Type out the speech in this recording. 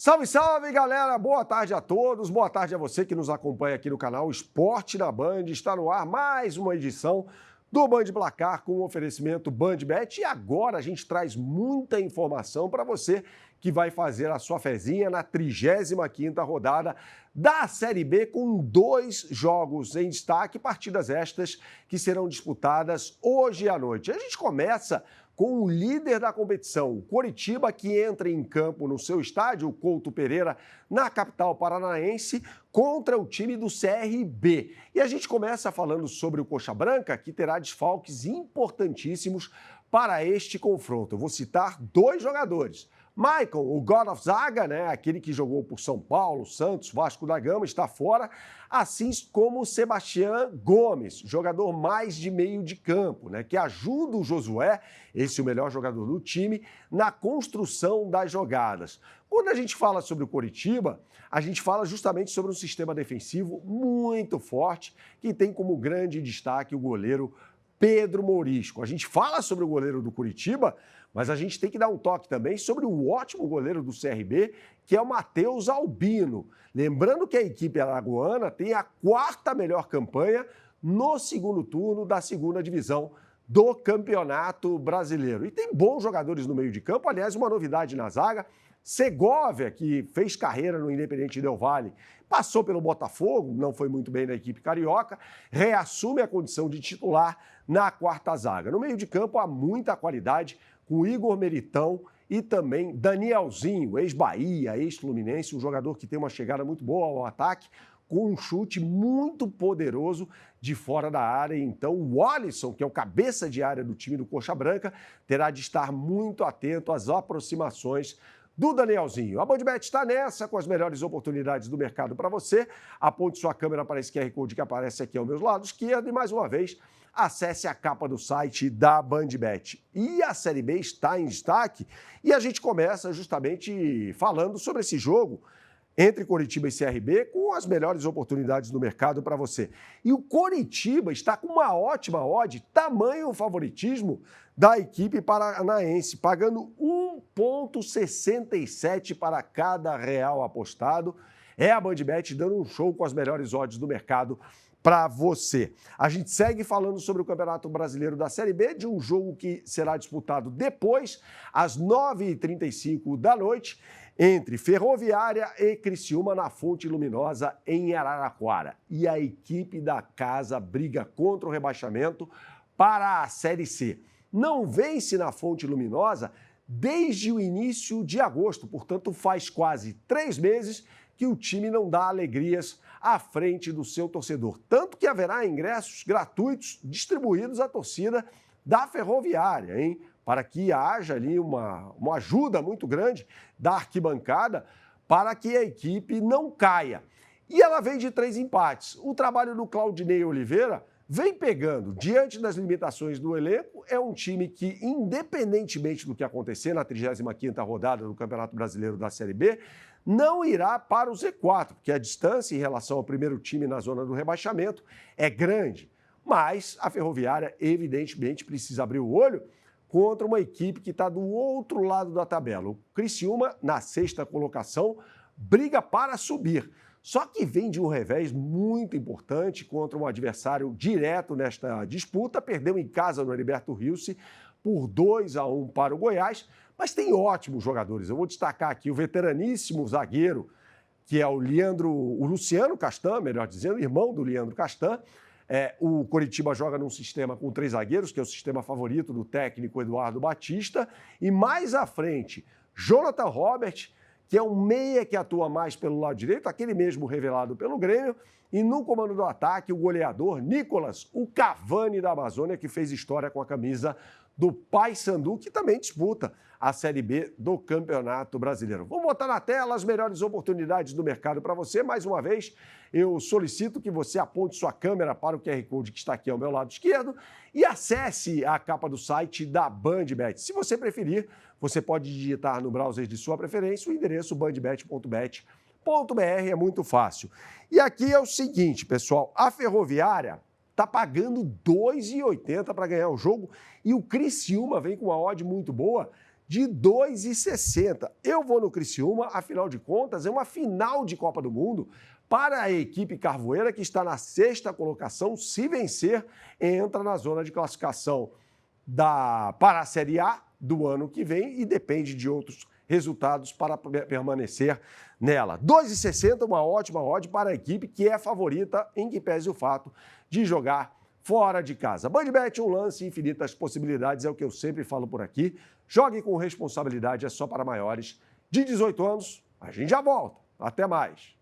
Salve, salve, galera! Boa tarde a todos, boa tarde a você que nos acompanha aqui no canal Esporte na Band. Está no ar mais uma edição do Band Placar com o oferecimento BandBet. E agora a gente traz muita informação para você que vai fazer a sua fezinha na 35ª rodada da Série B, com 2 jogos em destaque, partidas estas que serão disputadas hoje à noite. A gente começa com o líder da competição, o Coritiba, que entra em campo no seu estádio, o Couto Pereira, na capital paranaense, contra o time do CRB. E a gente começa falando sobre o Coxa Branca, que terá desfalques importantíssimos para este confronto. Eu vou citar 2 jogadores. Maicon, o God of Zaga, aquele que jogou por São Paulo, Santos, Vasco da Gama, está fora, assim como o Sebastião Gomes, jogador mais de meio de campo, que ajuda o Josué, esse é o melhor jogador do time, na construção das jogadas. Quando a gente fala sobre o Coritiba, a gente fala justamente sobre um sistema defensivo muito forte, que tem como grande destaque o goleiro Pedro Mourisco. A gente fala sobre o goleiro do Coritiba, mas a gente tem que dar um toque também sobre o ótimo goleiro do CRB, que é o Matheus Albino. Lembrando que a equipe alagoana tem a 4ª melhor campanha no segundo turno da 2ª divisão do Campeonato Brasileiro. E tem bons jogadores no meio de campo, aliás, uma novidade na zaga. Segovia, que fez carreira no Independente Del Valle, passou pelo Botafogo, não foi muito bem na equipe carioca, reassume a condição de titular na 4ª zaga. No meio de campo há muita qualidade, com Igor Meritão e também Danielzinho, ex-Bahia, ex-Fluminense, um jogador que tem uma chegada muito boa ao ataque, com um chute muito poderoso de fora da área. Então o Alisson, que é o cabeça de área do time do Coxa Branca, terá de estar muito atento às aproximações do Danielzinho. A BandBet está nessa, com as melhores oportunidades do mercado para você. Aponte sua câmera para esse QR Code que aparece aqui ao meu lado esquerdo e, mais uma vez, acesse a capa do site da BandBet. E a Série B está em destaque e a gente começa justamente falando sobre esse jogo entre Coritiba e CRB, com as melhores oportunidades do mercado para você. E o Coritiba está com uma ótima odd, tamanho favoritismo da equipe paranaense, pagando 1,67 para cada real apostado. É a BandBet dando um show com as melhores odds do mercado para você. A gente segue falando sobre o Campeonato Brasileiro da Série B, de um jogo que será disputado depois, às 9h35 da noite, entre Ferroviária e Criciúma, na Fonte Luminosa, em Araraquara. E a equipe da casa briga contra o rebaixamento para a Série C. Não vence na Fonte Luminosa desde o início de agosto, portanto faz quase 3 meses que o time não dá alegrias à frente do seu torcedor. Tanto que haverá ingressos gratuitos distribuídos à torcida da Ferroviária, para que haja ali uma ajuda muito grande da arquibancada para que a equipe não caia. E ela vem de 3 empates. O trabalho do Claudinei Oliveira vem pegando, diante das limitações do elenco, é um time que, independentemente do que acontecer na 35ª rodada do Campeonato Brasileiro da Série B, não irá para o Z4, porque a distância em relação ao primeiro time na zona do rebaixamento é grande. Mas a Ferroviária, evidentemente, precisa abrir o olho contra uma equipe que está do outro lado da tabela. O Criciúma, na 6ª colocação, briga para subir. Só que vem de um revés muito importante contra um adversário direto nesta disputa. Perdeu em casa no Heriberto Rilse por 2-1 para o Goiás, mas tem ótimos jogadores. Eu vou destacar aqui o veteraníssimo zagueiro, que é o Luciano Castan, melhor dizendo, irmão do Leandro Castan. O Coritiba joga num sistema com 3 zagueiros, que é o sistema favorito do técnico Eduardo Batista. E mais à frente, Jonathan Robert, que é um meia que atua mais pelo lado direito, aquele mesmo revelado pelo Grêmio. E no comando do ataque, o goleador Nicolas, o Cavani da Amazônia, que fez história com a camisa do Paysandu, que também disputa a Série B do Campeonato Brasileiro. Vamos botar na tela as melhores oportunidades do mercado para você. Mais uma vez, eu solicito que você aponte sua câmera para o QR Code que está aqui ao meu lado esquerdo e acesse a capa do site da BandBet. Se você preferir, você pode digitar no browser de sua preferência o endereço bandbet.bet.br, é muito fácil. E aqui é o seguinte, pessoal, a Ferroviária está pagando R$ 2,80 para ganhar o jogo e o Criciúma vem com uma odd muito boa de 2,60. Eu vou no Criciúma, afinal de contas, é uma final de Copa do Mundo para a equipe carvoeira, que está na 6ª colocação. Se vencer, entra na zona de classificação para a Série A do ano que vem e depende de outros resultados para permanecer nela. 2,60, uma ótima odd para a equipe que é favorita, em que pese o fato de jogar fora de casa. BandBet, um lance, infinitas possibilidades, é o que eu sempre falo por aqui. Jogue com responsabilidade, é só para maiores de 18 anos. A gente já volta. Até mais.